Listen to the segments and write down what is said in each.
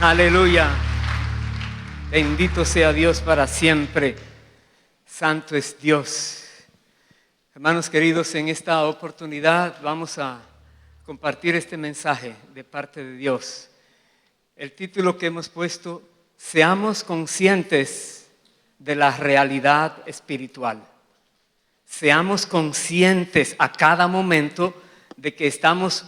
Aleluya. Bendito sea Dios para siempre. Santo es Dios. Hermanos queridos, en esta oportunidad vamos a compartir este mensaje de parte de Dios. El título que hemos puesto: seamos conscientes de la realidad espiritual. Seamos conscientes a cada momento de que estamos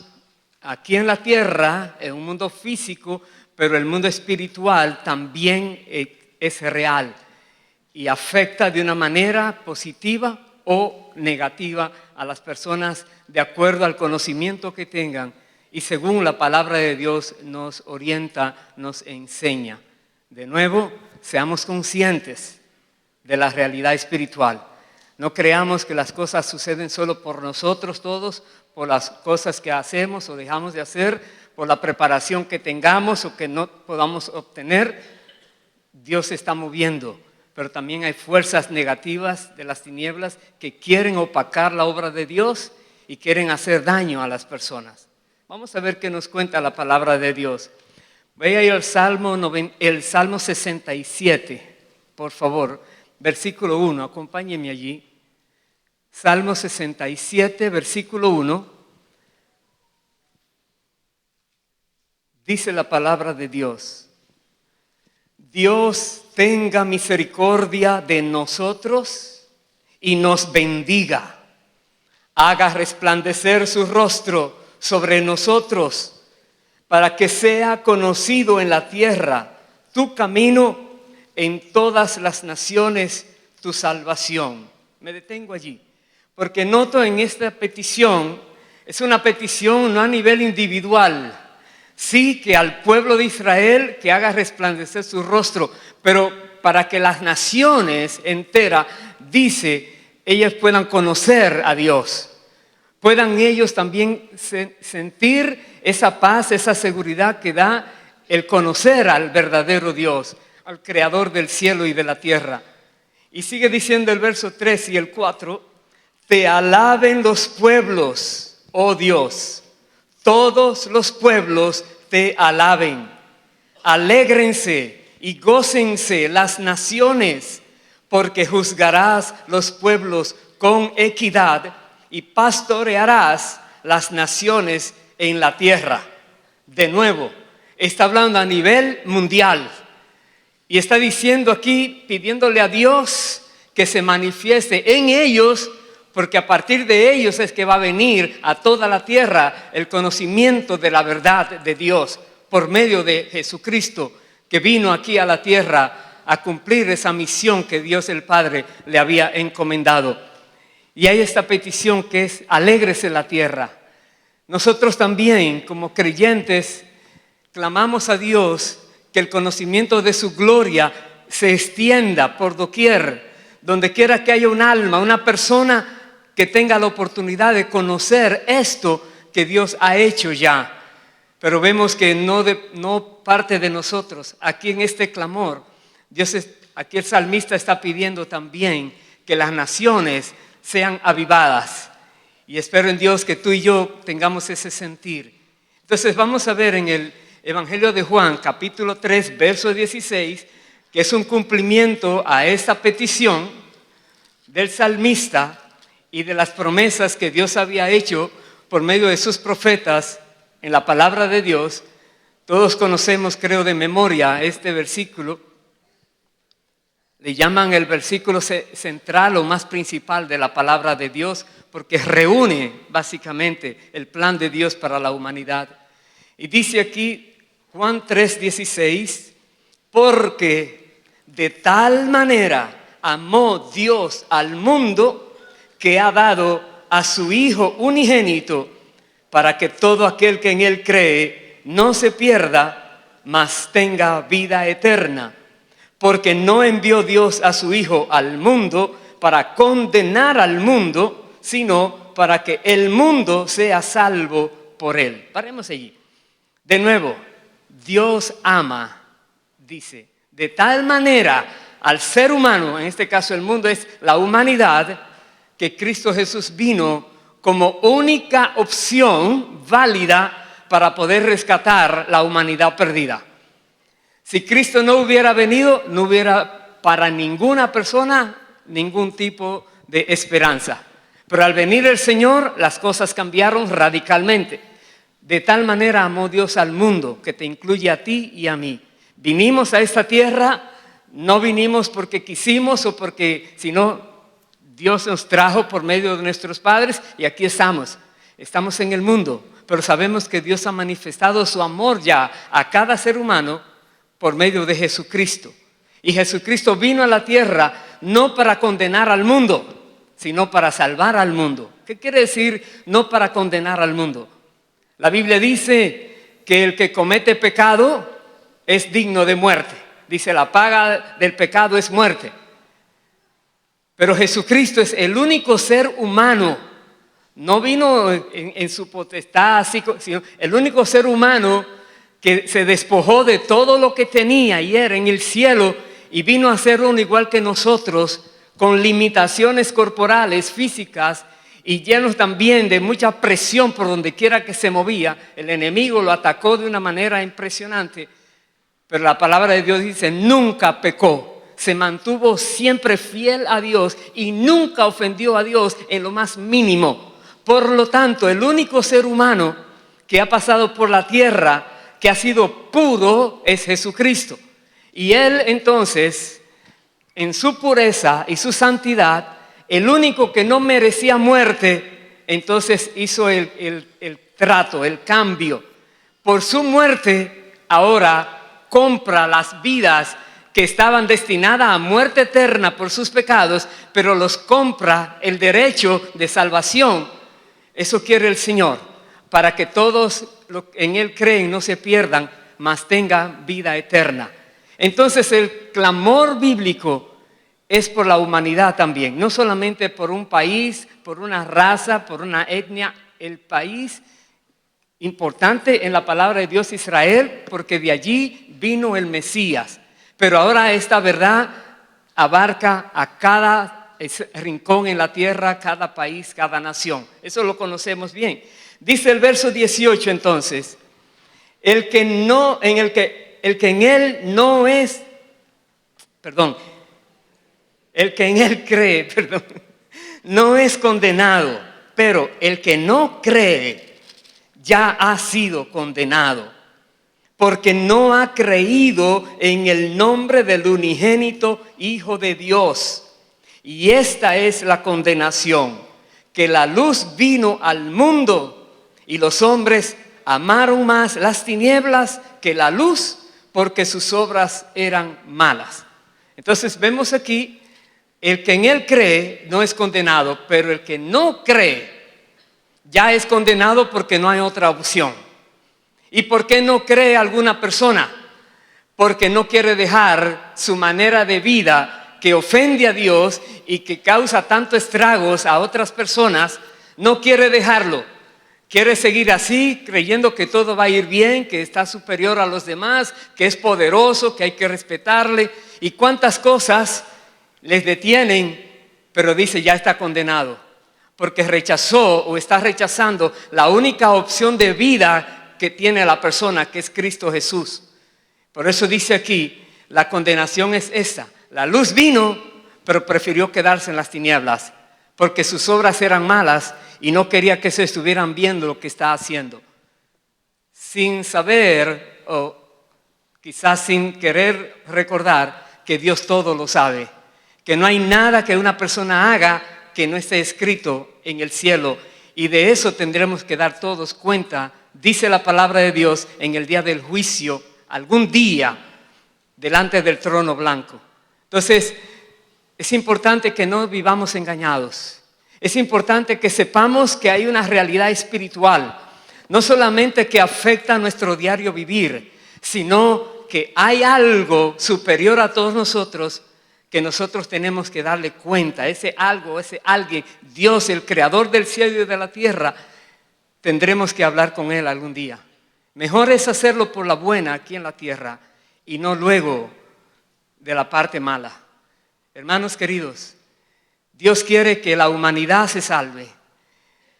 aquí en la tierra, en un mundo físico, pero el mundo espiritual también es real y afecta de una manera positiva o negativa a las personas de acuerdo al conocimiento que tengan y según la palabra de Dios nos orienta, nos enseña. De nuevo, seamos conscientes de la realidad espiritual. No creamos que las cosas suceden solo por nosotros todos, por las cosas que hacemos o dejamos de hacer, por la preparación que tengamos o que no podamos obtener. Dios se está moviendo, pero también hay fuerzas negativas de las tinieblas que quieren opacar la obra de Dios y quieren hacer daño a las personas. Vamos a ver qué nos cuenta la palabra de Dios. Voy a ir al Salmo 67, por favor. Versículo 1, acompáñenme allí. Salmo 67, versículo 1. Dice la palabra de Dios: Dios tenga misericordia de nosotros y nos bendiga. Haga resplandecer su rostro sobre nosotros, para que sea conocido en la tierra tu camino, en todas las naciones tu salvación. Me detengo allí, porque noto en esta petición, es una petición no a nivel individual, sí que al pueblo de Israel que haga resplandecer su rostro, pero para que las naciones enteras, dice, ellas puedan conocer a Dios, puedan ellos también sentir esa paz, esa seguridad que da el conocer al verdadero Dios, al creador del cielo y de la tierra. Y sigue diciendo el verso 3 y el 4: te alaben los pueblos, oh Dios, todos los pueblos te alaben. Alégrense y gócense las naciones, porque juzgarás los pueblos con equidad y pastorearás las naciones en la tierra. De nuevo, está hablando a nivel mundial. Y está diciendo aquí, pidiéndole a Dios que se manifieste en ellos, porque a partir de ellos es que va a venir a toda la tierra el conocimiento de la verdad de Dios por medio de Jesucristo, que vino aquí a la tierra a cumplir esa misión que Dios el Padre le había encomendado. Y hay esta petición que es: alégrese la tierra. Nosotros también, como creyentes, clamamos a Dios que el conocimiento de su gloria se extienda por doquier, donde quiera que haya un alma, una persona que tenga la oportunidad de conocer esto que Dios ha hecho ya. Pero vemos que no parte de nosotros. Aquí en este clamor, aquí el salmista está pidiendo también que las naciones sean avivadas. Y espero en Dios que tú y yo tengamos ese sentir. Entonces vamos a ver en el Evangelio de Juan, capítulo 3, verso 16, que es un cumplimiento a esta petición del salmista y de las promesas que Dios había hecho por medio de sus profetas en la palabra de Dios. Todos conocemos, creo de memoria, este versículo. Le llaman el versículo central o más principal de la palabra de Dios, porque reúne básicamente el plan de Dios para la humanidad. Y dice aquí Juan 3:16, porque de tal manera amó Dios al mundo que ha dado a su Hijo unigénito, para que todo aquel que en Él cree no se pierda, mas tenga vida eterna. Porque no envió Dios a su Hijo al mundo para condenar al mundo, sino para que el mundo sea salvo por Él. Paremos allí. De nuevo, Dios ama, dice, de tal manera al ser humano, en este caso el mundo es la humanidad, que Cristo Jesús vino como única opción válida para poder rescatar la humanidad perdida. Si Cristo no hubiera venido, no hubiera para ninguna persona ningún tipo de esperanza. Pero al venir el Señor, las cosas cambiaron radicalmente. De tal manera amó Dios al mundo, que te incluye a ti y a mí. Vinimos a esta tierra, no vinimos porque quisimos o porque, sino Dios nos trajo por medio de nuestros padres y aquí estamos. Estamos en el mundo, pero sabemos que Dios ha manifestado su amor ya a cada ser humano por medio de Jesucristo. Y Jesucristo vino a la tierra no para condenar al mundo, sino para salvar al mundo. ¿Qué quiere decir no para condenar al mundo? La Biblia dice que el que comete pecado es digno de muerte. Dice, la paga del pecado es muerte. Pero Jesucristo es el único ser humano. No vino en su potestad, sino el único ser humano que se despojó de todo lo que tenía y era en el cielo y vino a ser uno igual que nosotros, con limitaciones corporales, físicas, y llenos también de mucha presión por donde quiera que se movía. El enemigo lo atacó de una manera impresionante, pero la palabra de Dios dice, nunca pecó, se mantuvo siempre fiel a Dios y nunca ofendió a Dios en lo más mínimo. Por lo tanto, el único ser humano que ha pasado por la tierra, que ha sido puro, es Jesucristo. Y Él entonces, en su pureza y su santidad, el único que no merecía muerte, entonces hizo el trato, el cambio. Por su muerte, ahora compra las vidas que estaban destinadas a muerte eterna por sus pecados, pero los compra el derecho de salvación. Eso quiere el Señor, para que todos en Él creen no se pierdan, mas tengan vida eterna. Entonces el clamor bíblico es por la humanidad también, no solamente por un país, por una raza, por una etnia. El país importante en la palabra de Dios, Israel, porque de allí vino el Mesías. Pero ahora esta verdad abarca a cada rincón en la tierra, cada país, cada nación. Eso lo conocemos bien. Dice el verso 18 entonces, el que en él cree, no es condenado, pero el que no cree ya ha sido condenado, porque no ha creído en el nombre del unigénito Hijo de Dios. Y esta es la condenación, que la luz vino al mundo y los hombres amaron más las tinieblas que la luz, porque sus obras eran malas. Entonces vemos aquí, el que en él cree no es condenado, pero el que no cree ya es condenado porque no hay otra opción. ¿Y por qué no cree alguna persona? Porque no quiere dejar su manera de vida que ofende a Dios y que causa tantos estragos a otras personas. No quiere dejarlo. Quiere seguir así, creyendo que todo va a ir bien, que está superior a los demás, que es poderoso, que hay que respetarle. Y cuántas cosas les detienen, pero dice ya está condenado, porque rechazó o está rechazando la única opción de vida que tiene la persona, que es Cristo Jesús. Por eso dice aquí, la condenación es esta: la luz vino, pero prefirió quedarse en las tinieblas, porque sus obras eran malas y no quería que se estuvieran viendo lo que está haciendo, sin saber o quizás sin querer recordar que Dios todo lo sabe, que no hay nada que una persona haga que no esté escrito en el cielo, y de eso tendremos que dar todos cuenta, dice la palabra de Dios, en el día del juicio, algún día, delante del trono blanco. Entonces, es importante que no vivamos engañados. Es importante que sepamos que hay una realidad espiritual, no solamente que afecta a nuestro diario vivir, sino que hay algo superior a todos nosotros que nosotros tenemos que darle cuenta. Ese algo, ese alguien, Dios, el creador del cielo y de la tierra, tendremos que hablar con Él algún día. Mejor es hacerlo por la buena aquí en la tierra y no luego de la parte mala. Hermanos queridos, Dios quiere que la humanidad se salve.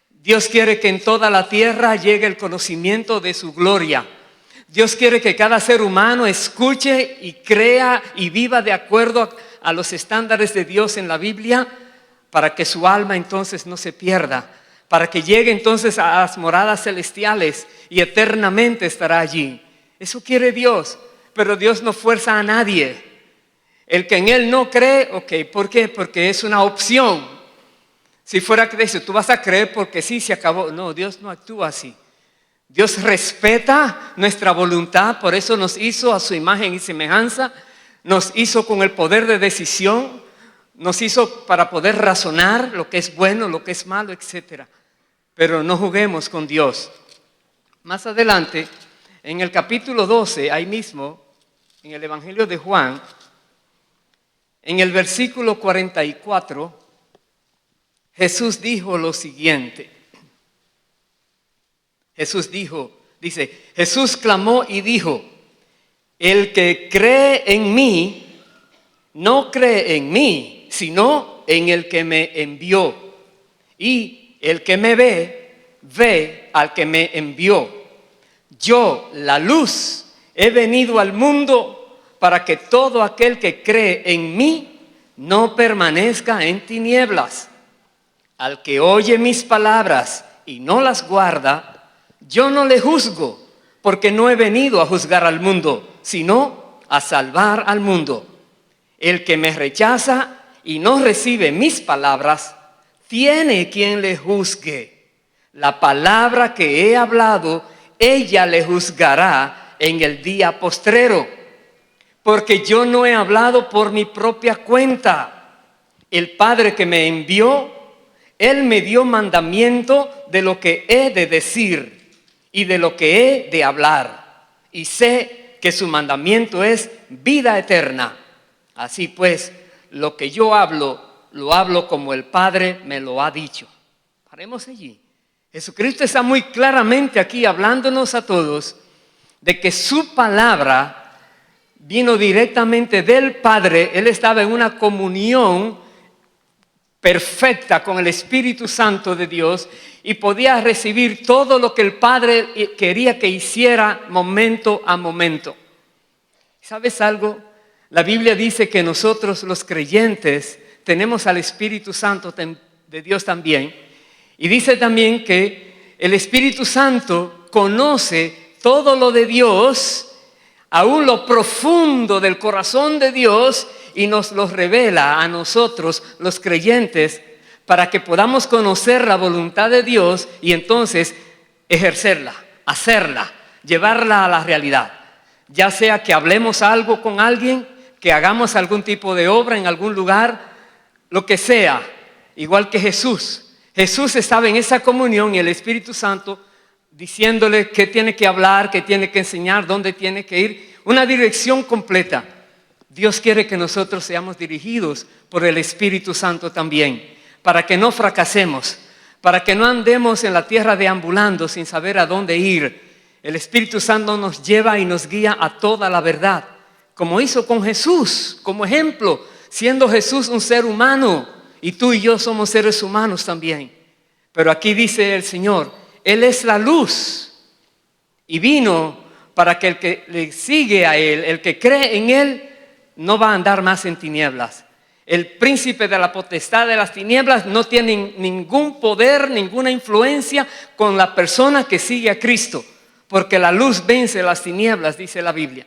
Dios quiere que en toda la tierra llegue el conocimiento de su gloria. Dios quiere que cada ser humano escuche y crea y viva de acuerdo a los estándares de Dios en la Biblia, para que su alma entonces no se pierda, para que llegue entonces a las moradas celestiales y eternamente estará allí. Eso quiere Dios, pero Dios no fuerza a nadie. El que en Él no cree, ok, ¿por qué? Porque es una opción. Si fuera que dice, tú vas a creer porque sí, se acabó. No, Dios no actúa así. Dios respeta nuestra voluntad, por eso nos hizo a su imagen y semejanza, nos hizo con el poder de decisión, nos hizo para poder razonar lo que es bueno, lo que es malo, etc. Pero no juguemos con Dios. Más adelante, en el capítulo 12, ahí mismo, en el Evangelio de Juan, en el versículo 44, Jesús dijo lo siguiente. Jesús clamó y dijo, el que cree en mí, no cree en mí, sino en el que me envió. Y el que me ve, ve al que me envió. Yo, la luz, he venido al mundo para que todo aquel que cree en mí no permanezca en tinieblas. Al que oye mis palabras y no las guarda, yo no le juzgo, porque no he venido a juzgar al mundo, sino a salvar al mundo. El que me rechaza y no recibe mis palabras, tiene quien le juzgue. La palabra que he hablado, ella le juzgará en el día postrero. Porque yo no he hablado por mi propia cuenta. El Padre que me envió, Él me dio mandamiento de lo que he de decir y de lo que he de hablar. Y sé que su mandamiento es vida eterna. Así pues, lo que yo hablo, lo hablo como el Padre me lo ha dicho. Paremos allí. Jesucristo está muy claramente aquí hablándonos a todos de que su palabra vino directamente del Padre. Él estaba en una comunión perfecta con el Espíritu Santo de Dios y podía recibir todo lo que el Padre quería que hiciera momento a momento. ¿Sabes algo? La Biblia dice que nosotros los creyentes tenemos al Espíritu Santo de Dios también, y dice también que el Espíritu Santo conoce todo lo de Dios, aún lo profundo del corazón de Dios, y nos lo revela a nosotros los creyentes para que podamos conocer la voluntad de Dios y entonces ejercerla, hacerla, llevarla a la realidad. Ya sea que hablemos algo con alguien, que hagamos algún tipo de obra en algún lugar, lo que sea, igual que Jesús. Jesús estaba en esa comunión y el Espíritu Santo diciéndole qué tiene que hablar, qué tiene que enseñar, dónde tiene que ir, una dirección completa. Dios quiere que nosotros seamos dirigidos por el Espíritu Santo también, para que no fracasemos, para que no andemos en la tierra deambulando sin saber a dónde ir. El Espíritu Santo nos lleva y nos guía a toda la verdad, como hizo con Jesús, como ejemplo, siendo Jesús un ser humano, y tú y yo somos seres humanos también. Pero aquí dice el Señor, Él es la luz, y vino para que el que le sigue a Él, el que cree en Él, no va a andar más en tinieblas. El príncipe de la potestad de las tinieblas no tiene ningún poder, ninguna influencia con la persona que sigue a Cristo, porque la luz vence las tinieblas, dice la Biblia.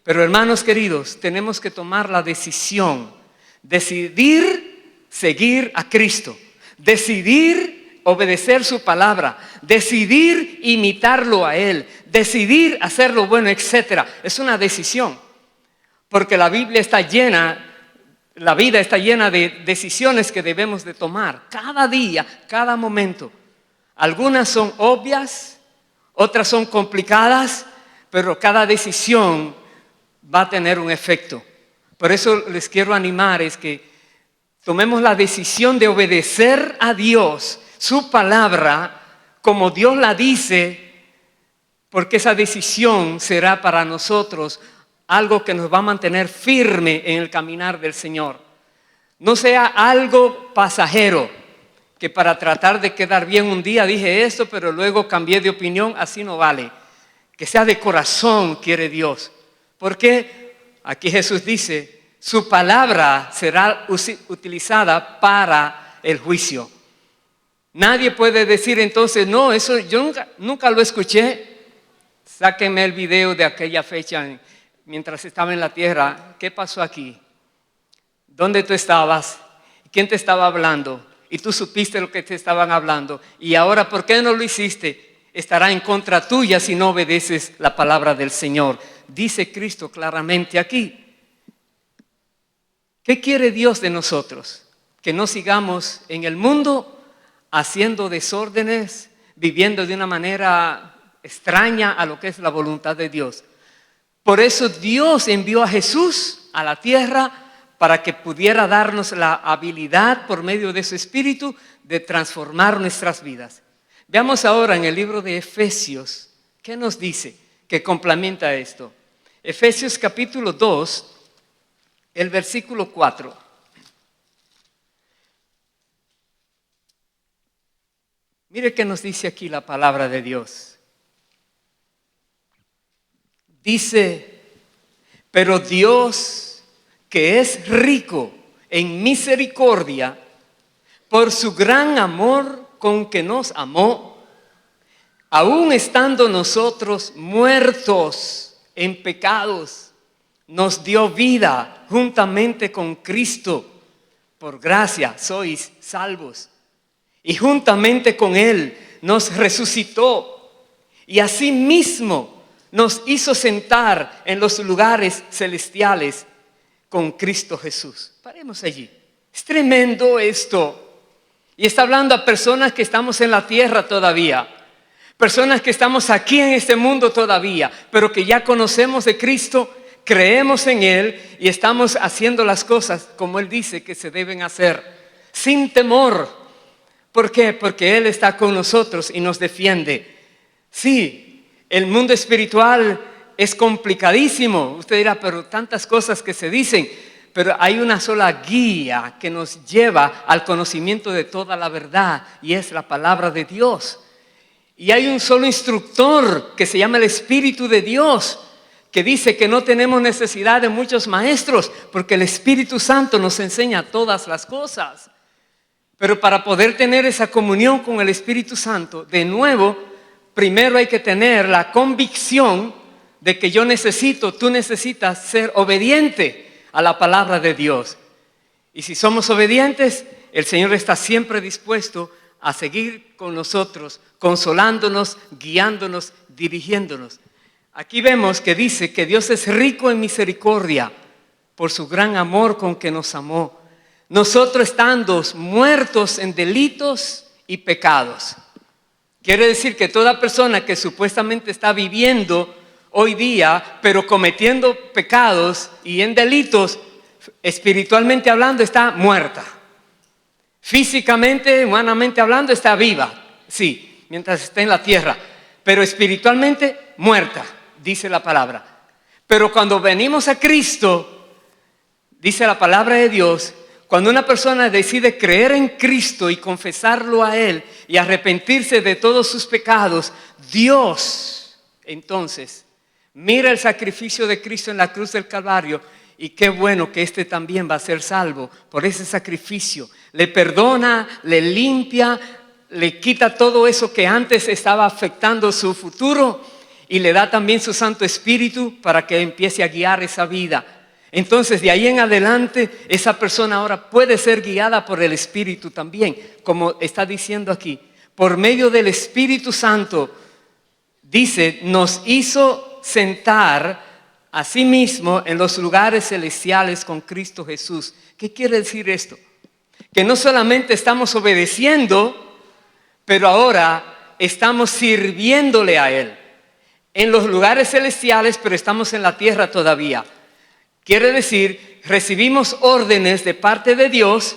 Pero hermanos queridos, tenemos que tomar la decisión, decidir seguir a Cristo, decidir obedecer su palabra, decidir imitarlo a Él, decidir hacer lo bueno, etc. Es una decisión. Porque la Biblia está llena, la vida está llena de decisiones que debemos de tomar cada día, cada momento. Algunas son obvias, otras son complicadas, pero cada decisión va a tener un efecto. Por eso les quiero animar, es que tomemos la decisión de obedecer a Dios, su palabra, como Dios la dice, porque esa decisión será para nosotros algo que nos va a mantener firme en el caminar del Señor. No sea algo pasajero, que para tratar de quedar bien un día dije esto, pero luego cambié de opinión, así no vale. que sea de corazón, quiere Dios. Porque aquí Jesús dice, su palabra será utilizada para el juicio. Nadie puede decir entonces, no, eso yo nunca lo escuché. Sáquenme el video de aquella fecha mientras estaba en la tierra. ¿Qué pasó aquí? ¿Dónde tú estabas? ¿Quién te estaba hablando? Y tú supiste lo que te estaban hablando. Y ahora, ¿por qué no lo hiciste? Estará en contra tuya si no obedeces la palabra del Señor. Dice Cristo claramente aquí. ¿Qué quiere Dios de nosotros? Que no sigamos en el mundo haciendo desórdenes, viviendo de una manera extraña a lo que es la voluntad de Dios. Por eso Dios envió a Jesús a la tierra para que pudiera darnos la habilidad por medio de su Espíritu de transformar nuestras vidas. Veamos ahora en el libro de Efesios, ¿qué nos dice que complementa esto? Efesios capítulo 2, el versículo 4. Mire qué nos dice aquí la palabra de Dios. Dice, pero Dios, que es rico en misericordia, por su gran amor con que nos amó, aun estando nosotros muertos en pecados, nos dio vida juntamente con Cristo. Por gracia sois salvos. Y juntamente con Él nos resucitó. Y asimismo nos hizo sentar en los lugares celestiales con Cristo Jesús. Paremos allí. Es tremendo esto. Y está hablando a personas que estamos en la tierra todavía. Personas que estamos aquí en este mundo todavía, pero que ya conocemos de Cristo, creemos en Él y estamos haciendo las cosas como Él dice que se deben hacer, sin temor. ¿Por qué? Porque Él está con nosotros y nos defiende. Sí, el mundo espiritual es complicadísimo. Usted dirá, pero tantas cosas que se dicen. Pero hay una sola guía que nos lleva al conocimiento de toda la verdad y es la palabra de Dios. Y hay un solo instructor que se llama el Espíritu de Dios, que dice que no tenemos necesidad de muchos maestros porque el Espíritu Santo nos enseña todas las cosas. Pero para poder tener esa comunión con el Espíritu Santo, de nuevo, primero hay que tener la convicción de que yo necesito, tú necesitas ser obediente a la palabra de Dios. Y si somos obedientes, el Señor está siempre dispuesto a seguir con nosotros, consolándonos, guiándonos, dirigiéndonos. Aquí vemos que dice que Dios es rico en misericordia por su gran amor con que nos amó. Nosotros estando muertos en delitos y pecados. Quiere decir que toda persona que supuestamente está viviendo hoy día, pero cometiendo pecados y en delitos, espiritualmente hablando, está muerta. Físicamente, humanamente hablando, está viva, sí, mientras está en la tierra, pero espiritualmente muerta, dice la palabra. Pero cuando venimos a Cristo, dice la palabra de Dios, cuando una persona decide creer en Cristo y confesarlo a Él y arrepentirse de todos sus pecados, Dios, entonces, mira el sacrificio de Cristo en la cruz del Calvario y qué bueno que este también va a ser salvo por ese sacrificio. Le perdona, le limpia, le quita todo eso que antes estaba afectando su futuro y le da también su Santo Espíritu para que empiece a guiar esa vida. Entonces de ahí en adelante esa persona ahora puede ser guiada por el Espíritu también, como está diciendo aquí. Por medio del Espíritu Santo, dice, nos hizo sentar a sí mismo en los lugares celestiales con Cristo Jesús. ¿Qué quiere decir esto? Que no solamente estamos obedeciendo, pero ahora estamos sirviéndole a Él. En los lugares celestiales, pero estamos en la tierra todavía. Quiere decir, recibimos órdenes de parte de Dios,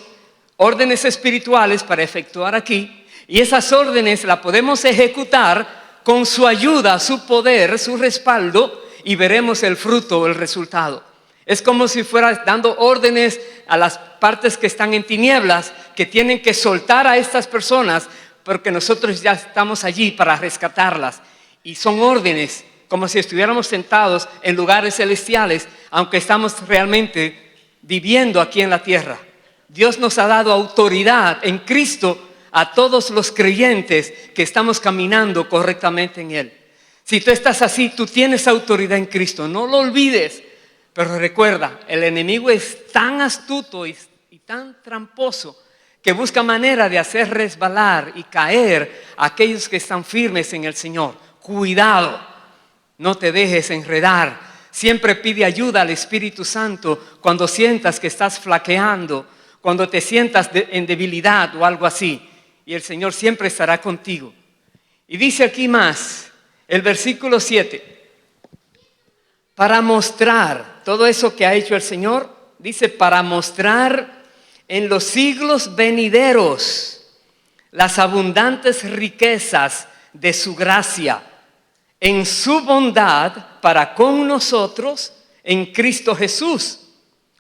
órdenes espirituales para efectuar aquí, y esas órdenes las podemos ejecutar con su ayuda, su poder, su respaldo, y veremos el fruto, el resultado. Es como si fuera dando órdenes a las partes que están en tinieblas, que tienen que soltar a estas personas, porque nosotros ya estamos allí para rescatarlas. Y son órdenes como si estuviéramos sentados en lugares celestiales, aunque estamos realmente viviendo aquí en la tierra. Dios nos ha dado autoridad en Cristo a todos los creyentes que estamos caminando correctamente en Él. Si tú estás así, tú tienes autoridad en Cristo, no lo olvides. Pero recuerda, el enemigo es tan astuto y tan tramposo que busca manera de hacer resbalar y caer a aquellos que están firmes en el Señor. Cuidado, no te dejes enredar. Siempre pide ayuda al Espíritu Santo cuando sientas que estás flaqueando, cuando te sientas en debilidad o algo así. Y el Señor siempre estará contigo. Y dice aquí más, el versículo 7. Para mostrar todo eso que ha hecho el Señor, dice, para mostrar en los siglos venideros las abundantes riquezas de su gracia, en su bondad para con nosotros en Cristo Jesús.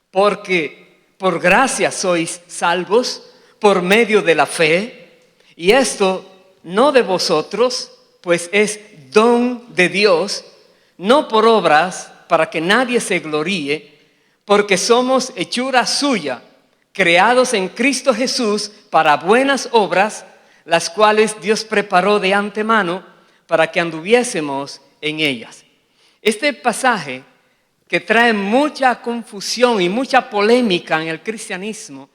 Porque por gracia sois salvos por medio de la fe, y esto no de vosotros, pues es don de Dios, no por obras para que nadie se gloríe, porque somos hechura suya, creados en Cristo Jesús para buenas obras, las cuales Dios preparó de antemano para que anduviésemos en ellas. Este pasaje, que trae mucha confusión y mucha polémica en el cristianismo,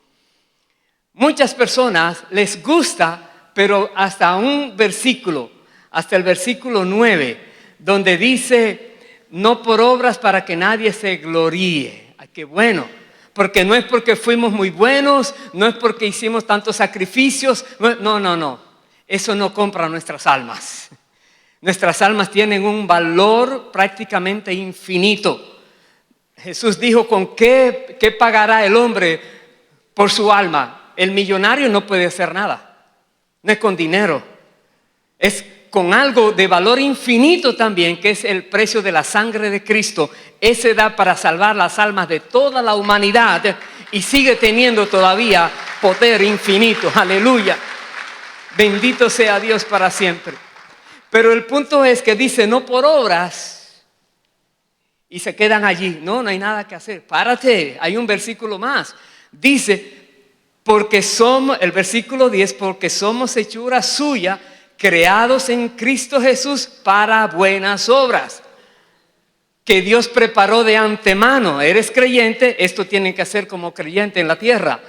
muchas personas les gusta, pero hasta un versículo, hasta el versículo 9, donde dice, no por obras para que nadie se gloríe. Ay, qué bueno, porque no es porque fuimos muy buenos, no es porque hicimos tantos sacrificios, no, eso no compra nuestras almas. Nuestras almas tienen un valor prácticamente infinito. Jesús dijo, ¿con qué pagará el hombre por su alma? El millonario no puede hacer nada, no es con dinero, es con algo de valor infinito también, que es el precio de la sangre de Cristo. Ese da para salvar las almas de toda la humanidad y sigue teniendo todavía poder infinito. Aleluya. Bendito sea Dios para siempre. Pero el punto es que dice, no por obras, y se quedan allí. No hay nada que hacer. Párate, hay un versículo más. Dice, porque somos, el versículo 10, porque somos hechura suya, creados en Cristo Jesús para buenas obras, que Dios preparó de antemano. Eres creyente, esto tiene que hacer como creyente en la tierra.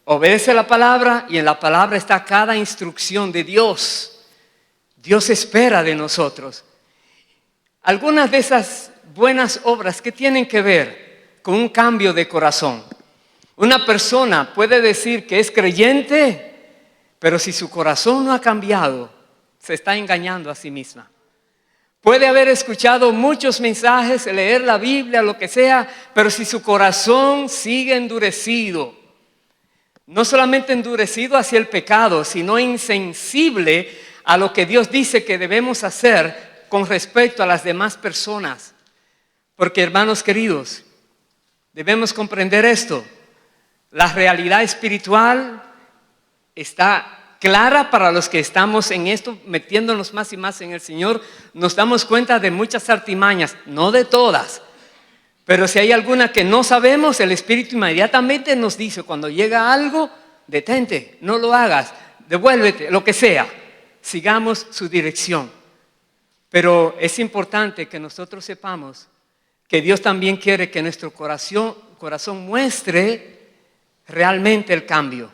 Obedece la palabra y en la palabra está cada instrucción de Dios. Dios espera de nosotros. Algunas de esas buenas obras que tienen que ver con un cambio de corazón. Una persona puede decir que es creyente, pero si su corazón no ha cambiado, se está engañando a sí misma. Puede haber escuchado muchos mensajes, leer la Biblia, lo que sea, pero si su corazón sigue endurecido, no solamente endurecido hacia el pecado, sino insensible a lo que Dios dice que debemos hacer con respecto a las demás personas. Porque, hermanos queridos, debemos comprender esto. La realidad espiritual está clara para los que estamos en esto, metiéndonos más y más en el Señor. Nos damos cuenta de muchas artimañas, no de todas, pero si hay alguna que no sabemos, el Espíritu inmediatamente nos dice, cuando llega algo, detente, no lo hagas, devuélvete, lo que sea, sigamos su dirección. Pero es importante que nosotros sepamos que Dios también quiere que nuestro corazón muestre realmente el cambio.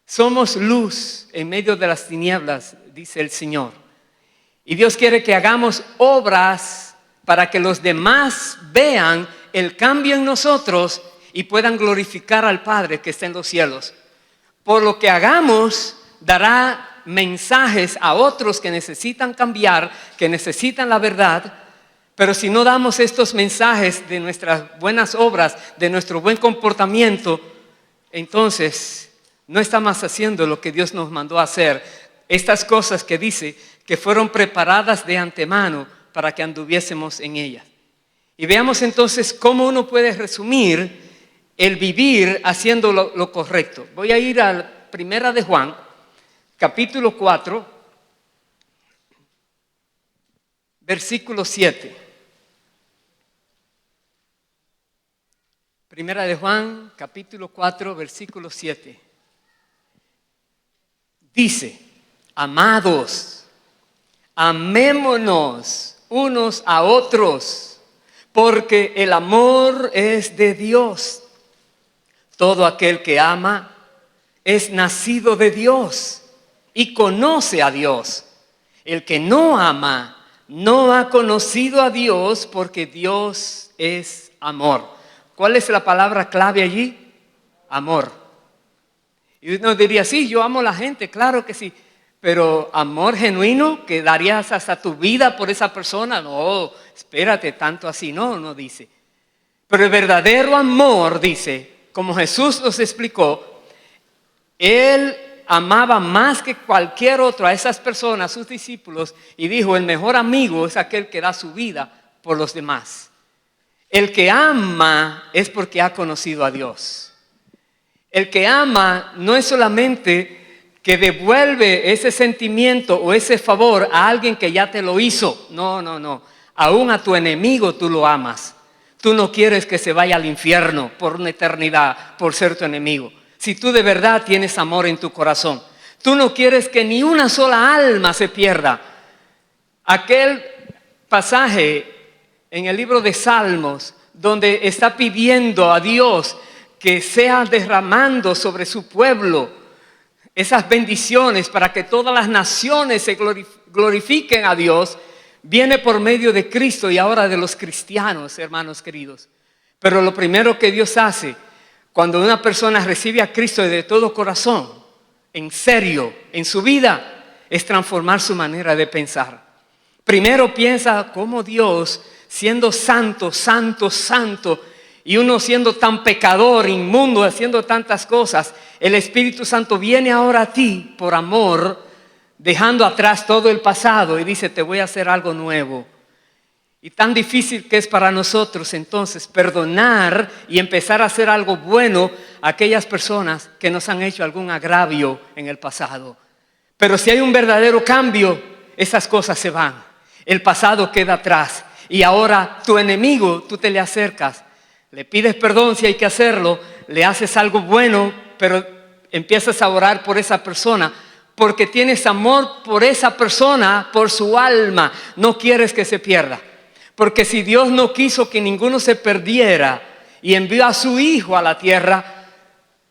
Somos luz en medio de las tinieblas, dice el Señor. Y Dios quiere que hagamos obras para que los demás vean el cambio en nosotros y puedan glorificar al Padre que está en los cielos. Por lo que hagamos, dará mensajes a otros que necesitan cambiar, que necesitan la verdad. Pero si no damos estos mensajes de nuestras buenas obras, de nuestro buen comportamiento, entonces no estamos haciendo lo que Dios nos mandó a hacer. Estas cosas que dice que fueron preparadas de antemano para que anduviésemos en ellas. Y veamos entonces cómo uno puede resumir el vivir haciendo lo correcto. Voy a ir a Primera de Juan, capítulo 4, versículo 7. Primera de Juan, capítulo 4, versículo 7. Dice: amados, amémonos unos a otros, porque el amor es de Dios. Todo aquel que ama es nacido de Dios y conoce a Dios. El que no ama no ha conocido a Dios, porque Dios es amor. ¿Cuál es la palabra clave allí? Amor. Y uno diría, sí, yo amo a la gente, claro que sí. Pero amor genuino, que darías hasta tu vida por esa persona. No, espérate, tanto así, no dice. Pero el verdadero amor, dice, como Jesús nos explicó, Él amaba más que cualquier otro a esas personas, sus discípulos, y dijo, el mejor amigo es aquel que da su vida por los demás. El que ama es porque ha conocido a Dios. El que ama no es solamente que devuelve ese sentimiento o ese favor a alguien que ya te lo hizo. No. Aún a tu enemigo tú lo amas. Tú no quieres que se vaya al infierno por una eternidad por ser tu enemigo. Si tú de verdad tienes amor en tu corazón, tú no quieres que ni una sola alma se pierda. Aquel pasaje en el libro de Salmos, donde está pidiendo a Dios que sea derramando sobre su pueblo esas bendiciones para que todas las naciones se glorifiquen a Dios, viene por medio de Cristo y ahora de los cristianos, hermanos queridos. Pero lo primero que Dios hace cuando una persona recibe a Cristo de todo corazón, en serio, en su vida, es transformar su manera de pensar. Primero piensa cómo Dios, siendo santo, y uno siendo tan pecador, inmundo, haciendo tantas cosas, el Espíritu Santo viene ahora a ti por amor, dejando atrás todo el pasado y dice, te voy a hacer algo nuevo. Y tan difícil que es para nosotros entonces perdonar y empezar a hacer algo bueno a aquellas personas que nos han hecho algún agravio en el pasado. Pero si hay un verdadero cambio, esas cosas se van. El pasado queda atrás y ahora tu enemigo, tú te le acercas, le pides perdón si hay que hacerlo, le haces algo bueno, pero empiezas a orar por esa persona porque tienes amor por esa persona, por su alma, no quieres que se pierda. Porque si Dios no quiso que ninguno se perdiera y envió a su Hijo a la tierra,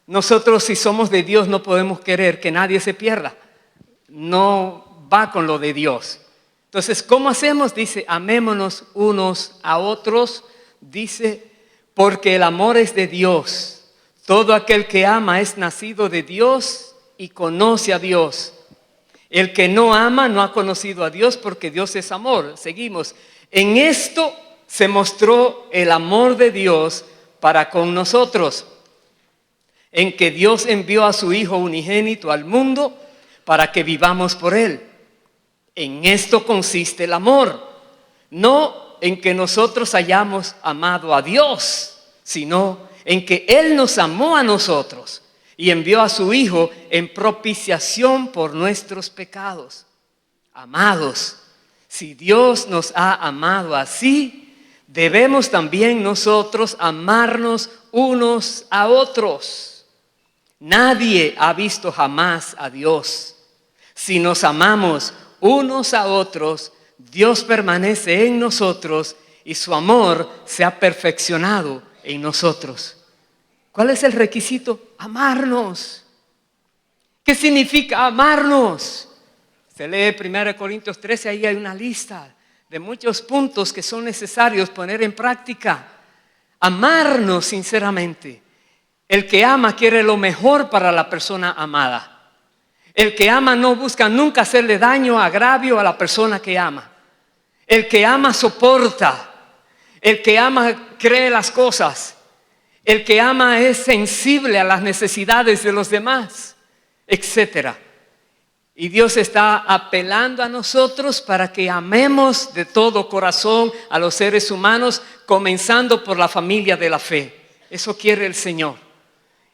nosotros si somos de Dios no podemos querer que nadie se pierda. No va con lo de Dios. Entonces, ¿cómo hacemos? Dice, amémonos unos a otros. Dice, porque el amor es de Dios. Todo aquel que ama es nacido de Dios y conoce a Dios. El que no ama no ha conocido a Dios, porque Dios es amor. Seguimos. En esto se mostró el amor de Dios para con nosotros, en que Dios envió a su Hijo unigénito al mundo para que vivamos por Él. En esto consiste el amor, no en que nosotros hayamos amado a Dios, sino en que Él nos amó a nosotros y envió a su Hijo en propiciación por nuestros pecados. Amados, si Dios nos ha amado así, debemos también nosotros amarnos unos a otros. Nadie ha visto jamás a Dios. Si nos amamos unos a otros, Dios permanece en nosotros y su amor se ha perfeccionado en nosotros. ¿Cuál es el requisito? Amarnos. ¿Qué significa amarnos? Se lee 1 Corintios 13, ahí hay una lista de muchos puntos que son necesarios poner en práctica. Amarnos sinceramente. El que ama quiere lo mejor para la persona amada. El que ama no busca nunca hacerle daño, agravio a la persona que ama. El que ama soporta. El que ama cree las cosas. El que ama es sensible a las necesidades de los demás, etcétera. Y Dios está apelando a nosotros para que amemos de todo corazón a los seres humanos, comenzando por la familia de la fe. Eso quiere el Señor.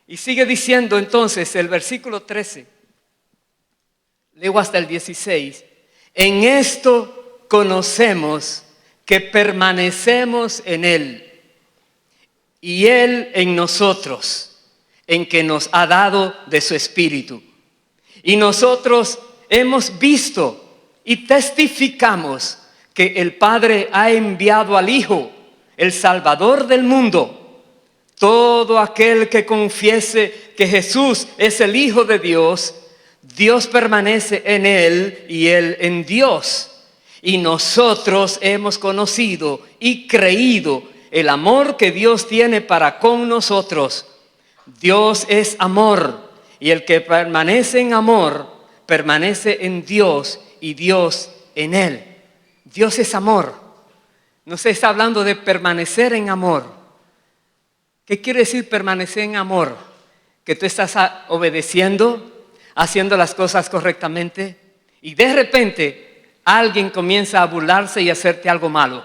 Y sigue diciendo entonces el versículo 13, leo hasta el 16. En esto conocemos que permanecemos en Él y Él en nosotros, en que nos ha dado de su Espíritu. Y nosotros hemos visto y testificamos que el Padre ha enviado al Hijo, el Salvador del mundo. Todo aquel que confiese que Jesús es el Hijo de Dios, Dios permanece en Él y Él en Dios. Y nosotros hemos conocido y creído el amor que Dios tiene para con nosotros. Dios es amor, y el que permanece en amor, permanece en Dios y Dios en Él. Dios es amor. No se está hablando de permanecer en amor. ¿Qué quiere decir permanecer en amor? Que tú estás obedeciendo, haciendo las cosas correctamente, y de repente alguien comienza a burlarse y hacerte algo malo.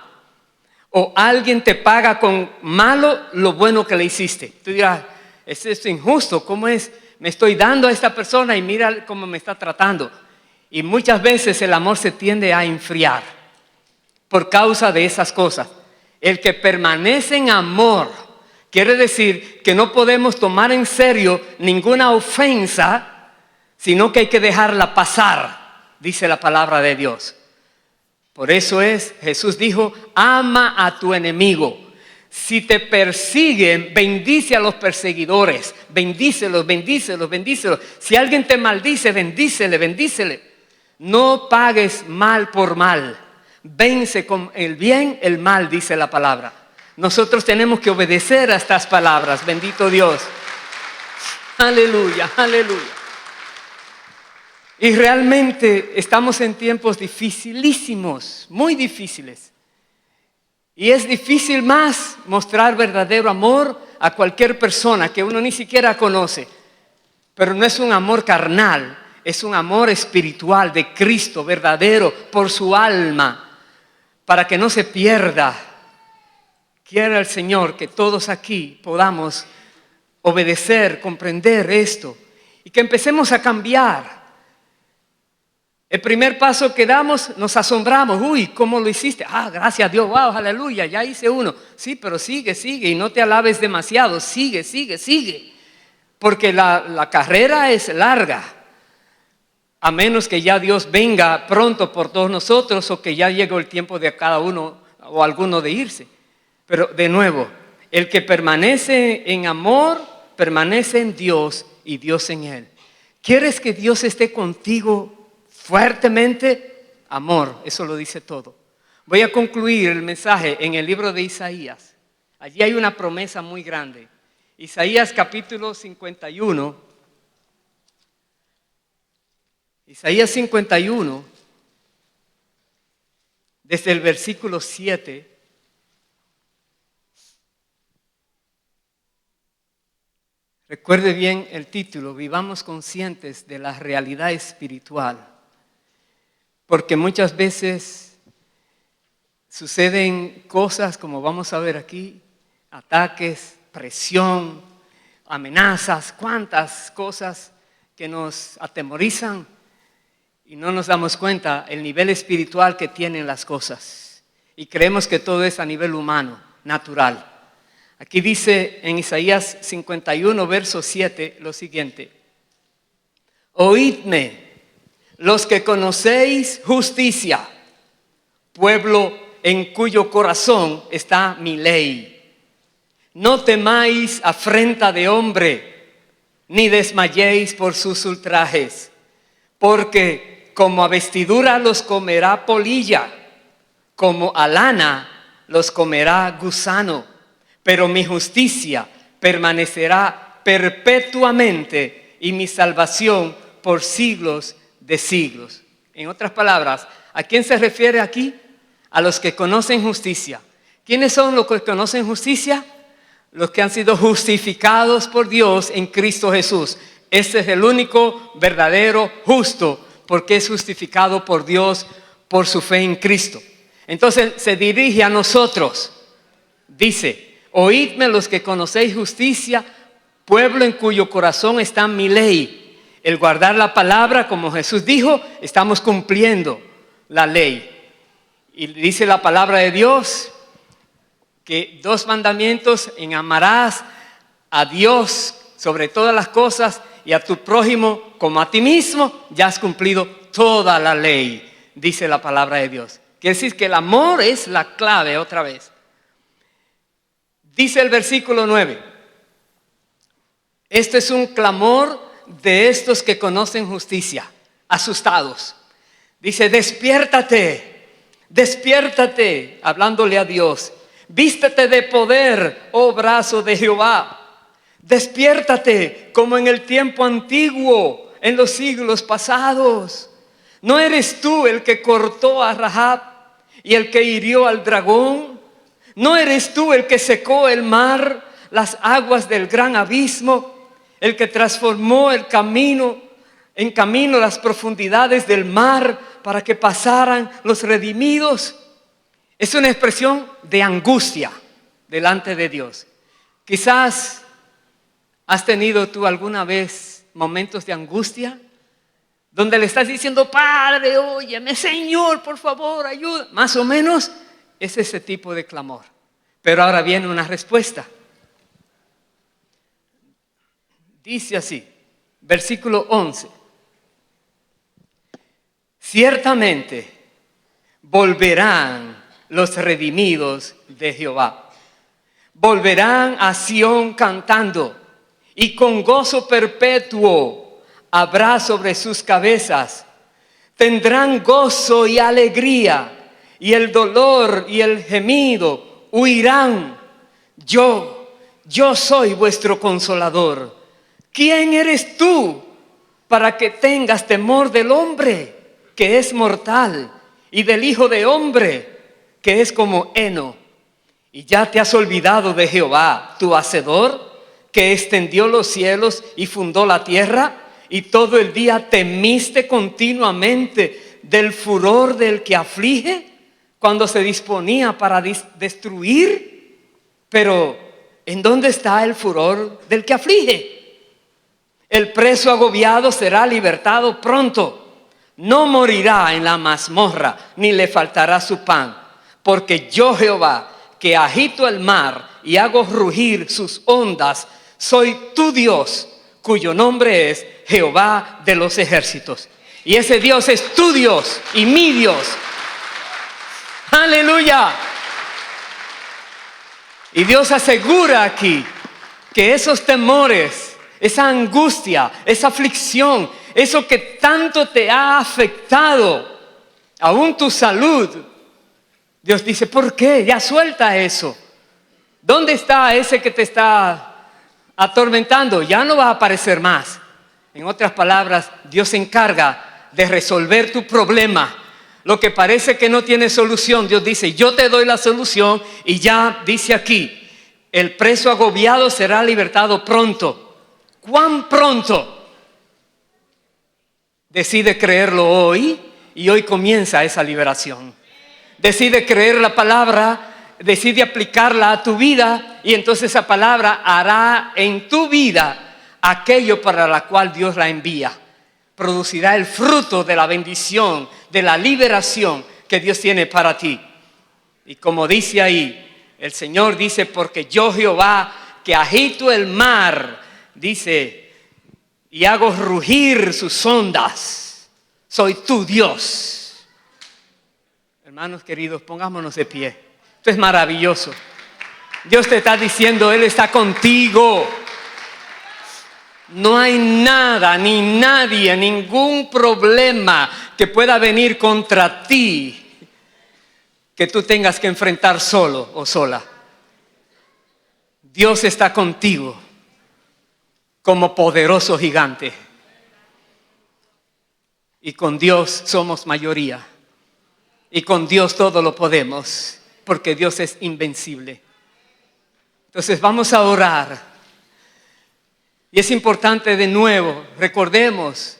O alguien te paga con malo lo bueno que le hiciste. Tú dirás, esto es injusto, ¿cómo es? Me estoy dando a esta persona y mira cómo me está tratando. Y muchas veces el amor se tiende a enfriar por causa de esas cosas. El que permanece en amor quiere decir que no podemos tomar en serio ninguna ofensa, sino que hay que dejarla pasar, dice la palabra de Dios. Por eso Jesús dijo, ama a tu enemigo. Si te persiguen, bendice a los perseguidores. Bendícelos, bendícelos, bendícelos. Si alguien te maldice, bendícele, bendícele. No pagues mal por mal. Vence con el bien el mal, dice la palabra. Nosotros tenemos que obedecer a estas palabras. Bendito Dios. Aleluya, aleluya. Y realmente estamos en tiempos dificilísimos, muy difíciles. Y es difícil más mostrar verdadero amor a cualquier persona que uno ni siquiera conoce. Pero no es un amor carnal, es un amor espiritual de Cristo, verdadero, por su alma, para que no se pierda. Quiera el Señor que todos aquí podamos obedecer, comprender esto y que empecemos a cambiar. El primer paso que damos, nos asombramos. Uy, ¿cómo lo hiciste? Ah, gracias a Dios, wow, aleluya, ya hice uno. Sí, pero sigue, y no te alabes demasiado. Sigue. Porque la carrera es larga. A menos que ya Dios venga pronto por todos nosotros o que ya llegó el tiempo de cada uno o alguno de irse. Pero de nuevo, el que permanece en amor, permanece en Dios y Dios en él. ¿Quieres que Dios esté contigo fuertemente? Amor, eso lo dice todo. Voy a concluir el mensaje en el libro de Isaías. Allí hay una promesa muy grande. Isaías capítulo 51. Isaías 51, desde el versículo 7. Recuerde bien el título, vivamos conscientes de la realidad espiritual. Porque muchas veces suceden cosas como vamos a ver aquí, ataques, presión, amenazas, cuántas cosas que nos atemorizan y no nos damos cuenta el nivel espiritual que tienen las cosas. Y creemos que todo es a nivel humano, natural. Aquí dice en Isaías 51, verso 7, lo siguiente. Oídme, los que conocéis justicia, pueblo en cuyo corazón está mi ley. No temáis afrenta de hombre, ni desmayéis por sus ultrajes, porque como a vestidura los comerá polilla, como a lana los comerá gusano, pero mi justicia permanecerá perpetuamente y mi salvación por siglos de siglos. En otras palabras, ¿a quién se refiere aquí? A los que conocen justicia. ¿Quiénes son los que conocen justicia? Los que han sido justificados por Dios en Cristo Jesús. Este es el único verdadero justo, porque es justificado por Dios por su fe en Cristo. Entonces se dirige a nosotros. Dice, oídme los que conocéis justicia, pueblo en cuyo corazón está mi ley. El guardar la palabra, como Jesús dijo, estamos cumpliendo la ley. Y dice la palabra de Dios que 2 mandamientos: en amarás a Dios sobre todas las cosas y a tu prójimo como a ti mismo, ya has cumplido toda la ley, dice la palabra de Dios. Quiere decir que el amor es la clave otra vez. Dice el versículo 9: esto es un clamor de estos que conocen justicia, asustados. Dice: despiértate, despiértate, hablándole a Dios. Vístete de poder, oh brazo de Jehová. Despiértate como en el tiempo antiguo, en los siglos pasados. ¿No eres tú el que cortó a Rahab y el que hirió al dragón? ¿No eres tú el que secó el mar, las aguas del gran abismo? El que transformó el camino en camino las profundidades del mar para que pasaran los redimidos. Es una expresión de angustia delante de Dios. Quizás has tenido tú alguna vez momentos de angustia donde le estás diciendo: Padre, óyeme, Señor, por favor, ayuda. Más o menos es ese tipo de clamor. Pero ahora viene una respuesta. Dice así, versículo 11: ciertamente volverán los redimidos de Jehová. Volverán a Sión cantando, y con gozo perpetuo habrá sobre sus cabezas. Tendrán gozo y alegría, y el dolor y el gemido huirán. Yo soy vuestro consolador. ¿Quién eres tú para que tengas temor del hombre, que es mortal, y del hijo de hombre, que es como heno? Y ya te has olvidado de Jehová, tu hacedor, que extendió los cielos y fundó la tierra, y todo el día temiste continuamente del furor del que aflige, cuando se disponía para destruir. Pero ¿en dónde está el furor del que aflige? El preso agobiado será libertado pronto. No morirá en la mazmorra, ni le faltará su pan. Porque yo, Jehová, que agito el mar y hago rugir sus ondas, soy tu Dios, cuyo nombre es Jehová de los ejércitos. Y ese Dios es tu Dios y mi Dios. ¡Aleluya! Y Dios asegura aquí que esos temores, esa angustia, esa aflicción, eso que tanto te ha afectado, aún tu salud, Dios dice: ¿por qué? Ya suelta eso. ¿Dónde está ese que te está atormentando? Ya no va a aparecer más. En otras palabras, Dios se encarga de resolver tu problema. Lo que parece que no tiene solución, Dios dice: yo te doy la solución. Y ya dice aquí: el preso agobiado será libertado pronto. ¿Cuán pronto? Decide creerlo hoy, y hoy comienza esa liberación. Decide creer la palabra, decide aplicarla a tu vida, y entonces esa palabra hará en tu vida aquello para la cual Dios la envía. Producirá el fruto de la bendición, de la liberación que Dios tiene para ti. Y como dice ahí, el Señor dice: porque yo, Jehová, que agito el mar, dice, y hago rugir sus ondas, soy tu Dios. Hermanos queridos, pongámonos de pie. Esto es maravilloso. Dios te está diciendo: Él está contigo. No hay nada, ni nadie, ningún problema que pueda venir contra ti que tú tengas que enfrentar solo o sola. Dios está contigo como poderoso gigante. Y con Dios somos mayoría. Y con Dios todo lo podemos, porque Dios es invencible. Entonces vamos a orar. Y es importante, de nuevo, recordemos,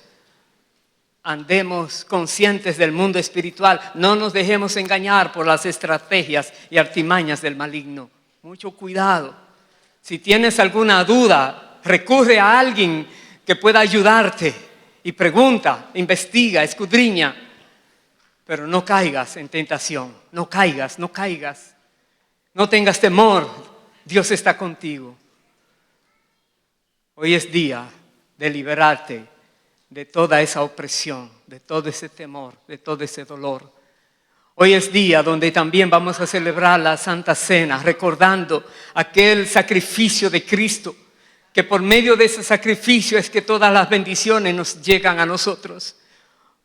andemos conscientes del mundo espiritual. No nos dejemos engañar por las estrategias y artimañas del maligno. Mucho cuidado. Si tienes alguna duda, recurre a alguien que pueda ayudarte y pregunta, investiga, escudriña. Pero no caigas en tentación, no caigas. No tengas temor, Dios está contigo. Hoy es día de liberarte de toda esa opresión, de todo ese temor, de todo ese dolor. Hoy es día donde también vamos a celebrar la Santa Cena, recordando aquel sacrificio de Cristo, que por medio de ese sacrificio es que todas las bendiciones nos llegan a nosotros,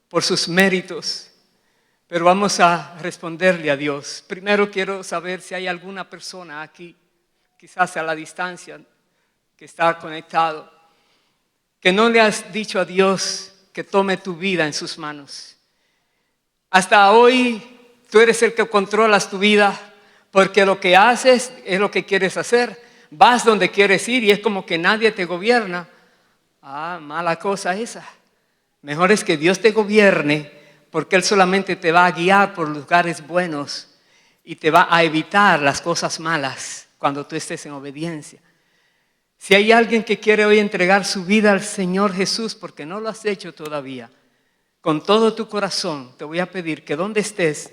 por sus méritos. Pero vamos a responderle a Dios. Primero quiero saber si hay alguna persona aquí, quizás a la distancia, que está conectado, que no le has dicho a Dios que tome tu vida en sus manos. Hasta hoy tú eres el que controlas tu vida, porque lo que haces es lo que quieres hacer. Vas donde quieres ir y es como que nadie te gobierna. Mala cosa esa. Mejor es que Dios te gobierne, porque Él solamente te va a guiar por lugares buenos y te va a evitar las cosas malas cuando tú estés en obediencia. Si hay alguien que quiere hoy entregar su vida al Señor Jesús, porque no lo has hecho todavía, con todo tu corazón te voy a pedir que donde estés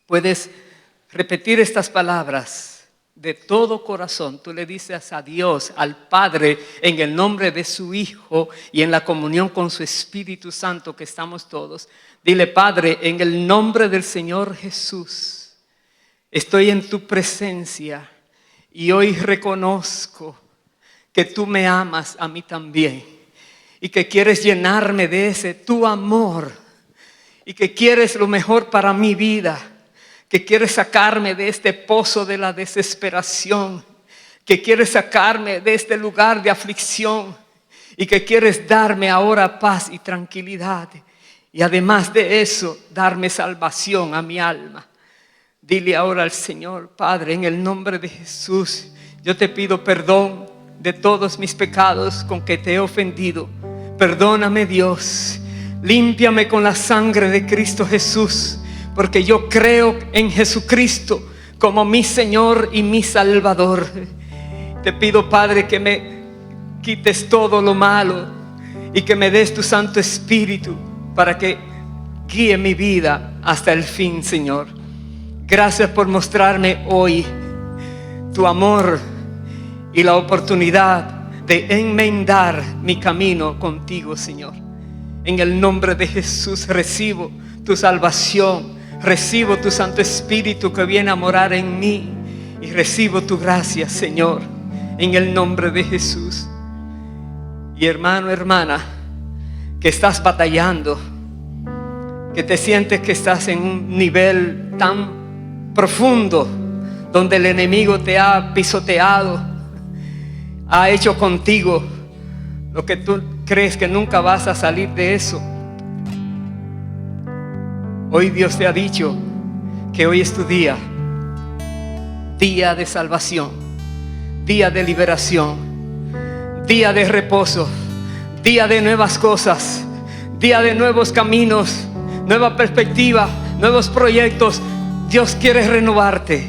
puedes repetir estas palabras de todo corazón. Tú le dices a Dios, al Padre, en el nombre de su Hijo y en la comunión con su Espíritu Santo que estamos todos. Dile: Padre, en el nombre del Señor Jesús, estoy en tu presencia y hoy reconozco que tú me amas a mí también y que quieres llenarme de ese tu amor y que quieres lo mejor para mi vida, que quieres sacarme de este pozo de la desesperación, que quieres sacarme de este lugar de aflicción y que quieres darme ahora paz y tranquilidad y además de eso darme salvación a mi alma. Dile ahora al Señor: Padre, en el nombre de Jesús, yo te pido perdón de todos mis pecados con que te he ofendido. Perdóname, Dios, límpiame con la sangre de Cristo Jesús, porque yo creo en Jesucristo como mi Señor y mi Salvador. Te pido, Padre, que me quites todo lo malo y que me des tu Santo Espíritu para que guíe mi vida hasta el fin, Señor. Gracias por mostrarme hoy tu amor y la oportunidad de enmendar mi camino contigo, Señor. En el nombre de Jesús recibo tu salvación, recibo tu Santo Espíritu que viene a morar en mí y recibo tu gracia, Señor, en el nombre de Jesús. Y hermano, hermana, que estás batallando, que te sientes que estás en un nivel tan profundo donde el enemigo te ha pisoteado, ha hecho contigo lo que tú crees que nunca vas a salir de eso. Hoy Dios te ha dicho que hoy es tu día, día de salvación, día de liberación, día de reposo, día de nuevas cosas, día de nuevos caminos, nueva perspectiva, nuevos proyectos. Dios quiere renovarte.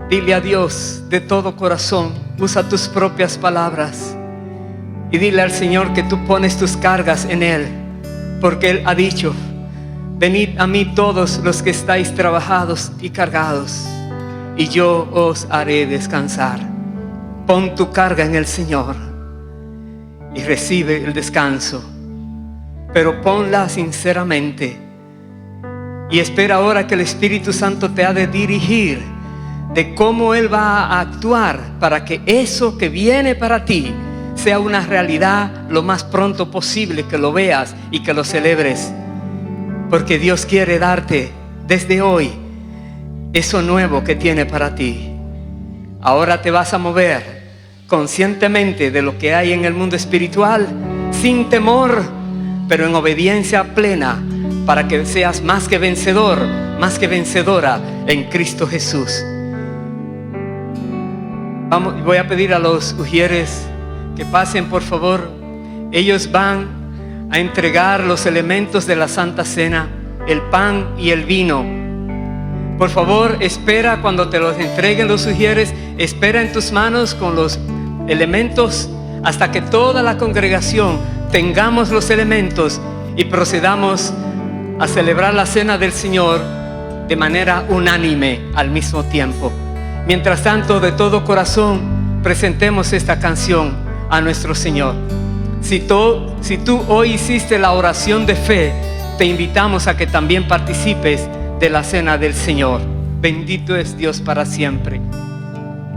Dile a Dios de todo corazón. Usa tus propias palabras y dile al Señor que tú pones tus cargas en Él, porque Él ha dicho: venid a mí todos los que estáis trabajados y cargados, y yo os haré descansar. Pon tu carga en el Señor y recibe el descanso, pero ponla sinceramente y espera ahora que el Espíritu Santo te ha de dirigir de cómo Él va a actuar para que eso que viene para ti sea una realidad lo más pronto posible, que lo veas y que lo celebres, porque Dios quiere darte desde hoy eso nuevo que tiene para ti. Ahora te vas a mover conscientemente de lo que hay en el mundo espiritual, sin temor, pero en obediencia plena, para que seas más que vencedor, más que vencedora en Cristo Jesús. Voy a pedir a los ujieres que pasen, por favor. Ellos van a entregar los elementos de la Santa Cena, el pan y el vino. Por favor, espera cuando te los entreguen los ujieres. Espera en tus manos con los elementos hasta que toda la congregación tengamos los elementos y procedamos a celebrar la cena del Señor de manera unánime al mismo tiempo. Mientras tanto, de todo corazón, presentemos esta canción a nuestro Señor. Si tú hoy hiciste la oración de fe, te invitamos a que también participes de la cena del Señor. Bendito es Dios para siempre.